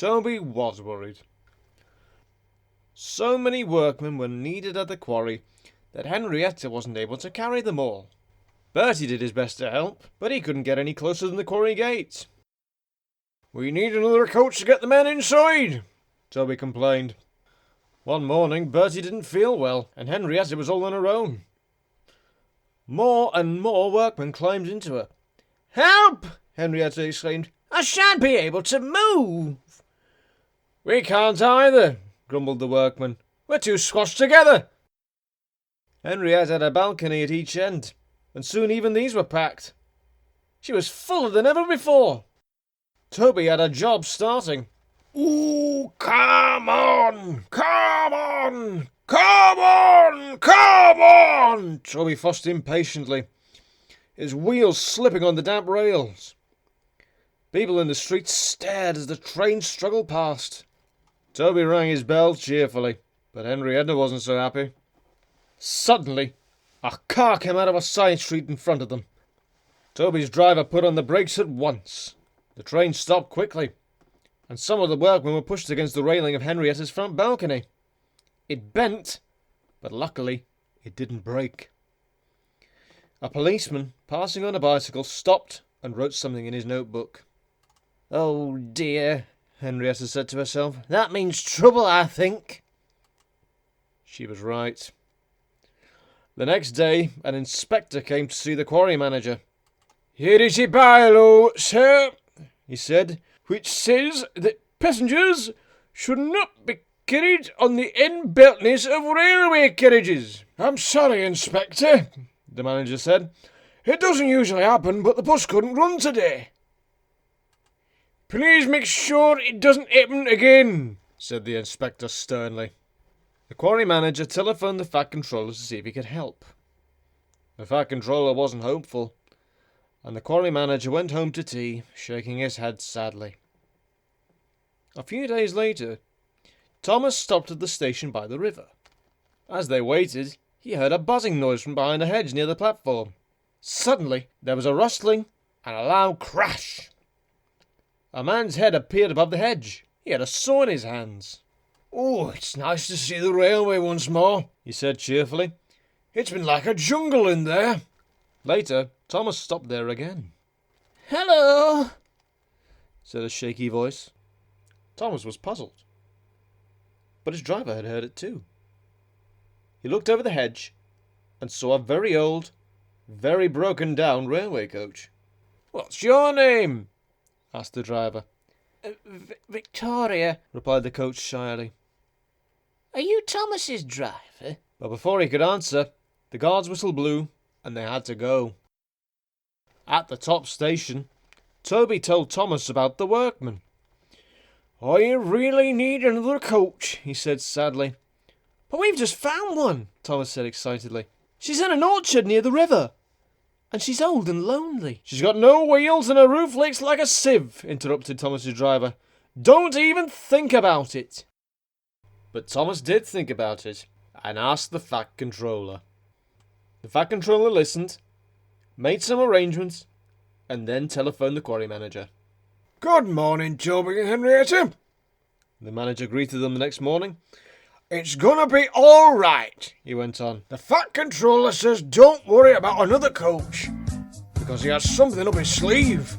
Toby was worried. So many workmen were needed at the quarry that Henrietta wasn't able to carry them all. Bertie did his best to help, but he couldn't get any closer than the quarry gate. "We need another coach to get the men inside," Toby complained. One morning, Bertie didn't feel well, and Henrietta was all on her own. More and more workmen climbed into her. "Help!" Henrietta exclaimed. "I shan't be able to move." "We can't either," grumbled the workman. "We're too squashed together." Henrietta had a balcony at each end, and soon even these were packed. She was fuller than ever before. Toby had a job starting. "Ooh, come on! Come on! Come on! Come on!" Toby fussed impatiently, his wheels slipping on the damp rails. People in the streets stared as the train struggled past. Toby rang his bell cheerfully, but Henrietta wasn't so happy. Suddenly, a car came out of a side street in front of them. Toby's driver put on the brakes at once. The train stopped quickly, and some of the workmen were pushed against the railing of Henrietta's front balcony. It bent, but luckily it didn't break. A policeman, passing on a bicycle, stopped and wrote something in his notebook. "Oh dear," Henrietta said to herself. "That means trouble, I think." She was right. The next day, an inspector came to see the quarry manager. "Here is a bylaw, sir," he said, "which says that passengers should not be carried on the end balconies of railway carriages." "I'm sorry, Inspector," the manager said. "It doesn't usually happen, but the bus couldn't run today." "Please make sure it doesn't happen again," said the inspector sternly. The quarry manager telephoned the Fat Controller to see if he could help. The Fat Controller wasn't hopeful, and the quarry manager went home to tea, shaking his head sadly. A few days later, Thomas stopped at the station by the river. As they waited, he heard a buzzing noise from behind a hedge near the platform. Suddenly, there was a rustling and a loud crash. A man's head appeared above the hedge. He had a saw in his hands. "Oh, it's nice to see the railway once more," he said cheerfully. "It's been like a jungle in there." Later, Thomas stopped there again. "Hello," said a shaky voice. Thomas was puzzled, but his driver had heard it too. He looked over the hedge and saw a very old, very broken down railway coach. "What's your name?" asked the driver. "Victoria," replied the coach shyly. "Are you Thomas's driver?" But before he could answer, the guard's whistle blew, and they had to go. At the top station, Toby told Thomas about the workmen. "I really need another coach," he said sadly. "But we've just found one," Thomas said excitedly. "She's in an orchard near the river, and she's old and lonely." "She's got no wheels and her roof leaks like a sieve," interrupted Thomas's driver. "Don't even think about it." But Thomas did think about it, and asked the Fat Controller. The Fat Controller listened, made some arrangements, and then telephoned the quarry manager. "Good morning, Toby and Henrietta." The manager greeted them the next morning. "It's gonna be all right," he went on. "The Fat Controller says don't worry about another coach, because he has something up his sleeve."